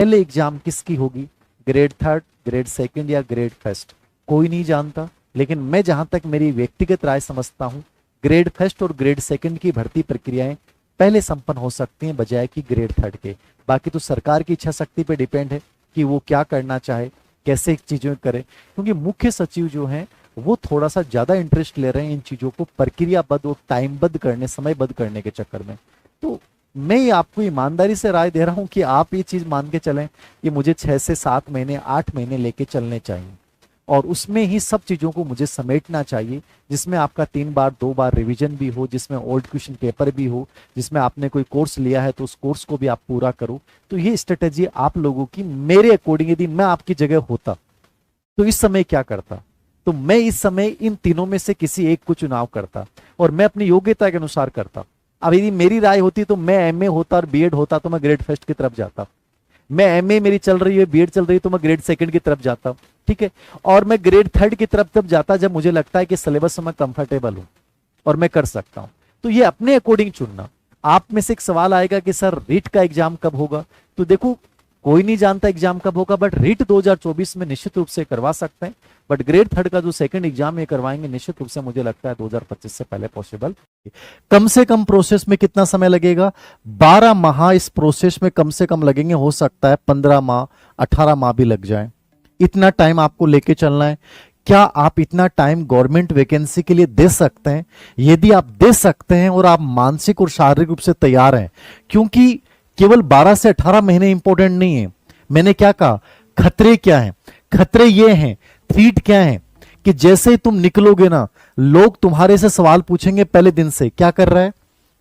पहले एग्जाम किसकी होगी, ग्रेड थर्ड, ग्रेड सेकंड या ग्रेड फर्स्ट, कोई नहीं जानता। लेकिन मैं जहां तक मेरी व्यक्तिगत राय समझता हूं, ग्रेड फर्स्ट और ग्रेड सेकंड की भर्ती प्रक्रियाएं पहले संपन्न हो सकती हैं बजाय कि ग्रेड थर्ड के। बाकी तो सरकार की इच्छा शक्ति पे डिपेंड है कि वो क्या करना चाहे, कैसे चीजें करे, क्योंकि मुख्य सचिव जो हैं वो थोड़ा सा ज्यादा इंटरेस्ट ले रहे हैं इन चीजों को प्रक्रियाबद्ध और टाइमबद्ध करने, समयबद्ध करने के चक्कर में। तो मैं ये आपको ईमानदारी से राय दे रहा हूं कि आप ये चीज मान के चलें कि मुझे 6 से 7 महीने, 8 महीने लेके चलने चाहिए, और उसमें ही सब चीजों को मुझे समेटना चाहिए, जिसमें आपका 3 बार 2 बार रिवीजन भी हो, जिसमें ओल्ड क्वेश्चन पेपर भी हो, जिसमें आपने कोई कोर्स लिया है तो उस कोर्स को भी आप पूरा करो। तो ये स्ट्रेटेजी आप लोगों की मेरे अकॉर्डिंग, यदि मैं आपकी जगह होता तो इस समय क्या करता, तो मैं इस समय इन तीनों में से किसी एक को चुनाव करता और मैं अपनी योग्यता के अनुसार करता। अब यदि मेरी राय होती तो मैं एमए होता और बीएड होता तो मैं ग्रेड फर्स्ट की तरफ जाता, मैं एमए मेरी चल रही है, बीएड चल रही है तो मैं ग्रेड सेकंड की तरफ जाता, ठीक है। और मैं ग्रेड थर्ड की तरफ तब जाता जब मुझे लगता है कि सिलेबस में मैं कंफर्टेबल हूं और मैं कर सकता हूं। तो ये अपने अकॉर्डिंग चुनना। आप में से एक सवाल आएगा कि सर रीट का एग्जाम कब होगा, तो देखो कोई नहीं जानता एग्जाम कब होगा, बट रीट 2024 में निश्चित रूप से करवा सकते हैं, बट ग्रेड थर्ड का जो सेकंड एग्जाम ये करवाएंगे निश्चित रूप से मुझे लगता है 2025 से पहले पॉसिबल। कम से कम प्रोसेस में कितना समय लगेगा, 12 माह इस प्रोसेस में कम से कम लगेंगे, हो सकता है 15 माह 18 माह भी लग जाए। इतना टाइम आपको लेके चलना है। क्या आप इतना टाइम गवर्नमेंट वैकेंसी के लिए दे सकते हैं? यदि आप दे सकते हैं और आप मानसिक और शारीरिक रूप से तैयार हैं, क्योंकि केवल 12 से 18 महीने इंपॉर्टेंट नहीं है। मैंने क्या कहा, खतरे क्या हैं? खतरे ये हैं, थ्रीट क्या है, कि जैसे ही तुम निकलोगे ना, लोग तुम्हारे से सवाल पूछेंगे पहले दिन से, क्या कर रहा है,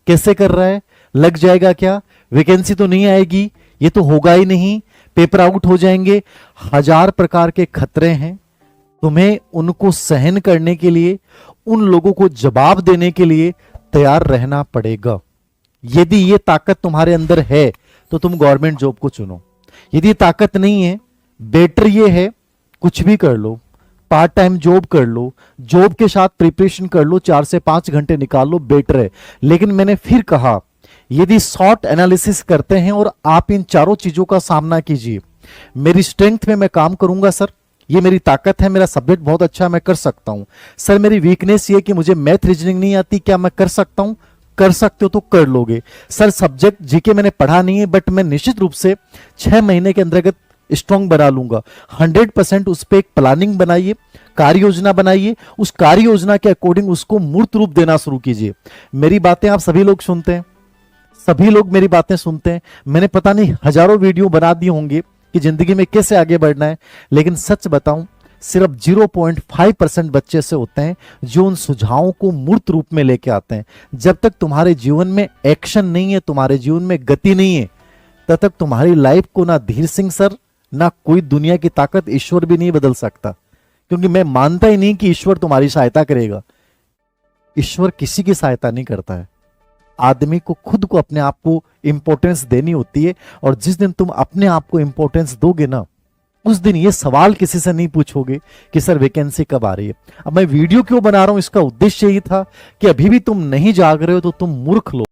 कैसे कर रहा है, लग जाएगा क्या, वैकेंसी तो नहीं आएगी, ये तो होगा ही नहीं, पेपर आउट हो जाएंगे। 1000 प्रकार के खतरे हैं। तुम्हें उनको सहन करने के लिए, उन लोगों को जवाब देने के लिए तैयार रहना पड़ेगा। यदि ये ताकत तुम्हारे अंदर है तो तुम गवर्नमेंट जॉब को चुनो। यदि ताकत नहीं है, बेटर ये है कुछ भी कर लो, पार्ट टाइम जॉब कर लो, जॉब के साथ प्रिपरेशन कर लो, 4 से 5 घंटे निकाल लो, बेटर है। लेकिन मैंने फिर कहा, यदि शॉर्ट एनालिसिस करते हैं और आप इन चारों चीजों का सामना कीजिए, मेरी स्ट्रेंथ में मैं काम करूंगा सर, ये मेरी ताकत है, मेरा सब्जेक्ट बहुत अच्छा है, मैं कर सकता हूं। सर मेरी वीकनेस ये कि मुझे मैथ रीजनिंग नहीं आती, क्या मैं कर सकता हूं? कर सकते हो तो कर लोगे। सर सब्जेक्ट जीके मैंने पढ़ा नहीं है, बट मैं निश्चित रूप से 6 महीने के अंतर्गत स्ट्रॉन्ग बना लूंगा। 100% उस पर एक प्लानिंग बनाइए, कार्य योजना बनाइए, उस कार्य योजना के अकॉर्डिंग उसको मूर्त रूप देना शुरू कीजिए। मेरी बातें आप सभी लोग सुनते हैं, सभी लोग मेरी बातें सुनते हैं। मैंने पता नहीं हजारों वीडियो बना दिए होंगे कि जिंदगी में कैसे आगे बढ़ना है, लेकिन सच बताऊं सिर्फ 0.5% बच्चे से होते हैं जो उन सुझावों को मूर्त रूप में लेके आते हैं। जब तक तुम्हारे जीवन में एक्शन नहीं है, तुम्हारे जीवन में गति नहीं है, तब तक तुम्हारी लाइफ को ना धीर सिंह सर, ना कोई दुनिया की ताकत, ईश्वर भी नहीं बदल सकता। क्योंकि मैं मानता ही नहीं कि ईश्वर तुम्हारी सहायता करेगा। ईश्वर किसी की सहायता नहीं करता है। आदमी को खुद को, अपने आप को इंपॉर्टेंस देनी होती है, और जिस दिन तुम अपने आप को इंपॉर्टेंस दोगे ना, उस दिन ये सवाल किसी से नहीं पूछोगे कि सर वैकेंसी कब आ रही है। अब मैं वीडियो क्यों बना रहा हूं, इसका उद्देश्य यही था कि अभी भी तुम नहीं जाग रहे हो तो तुम मूर्ख लोग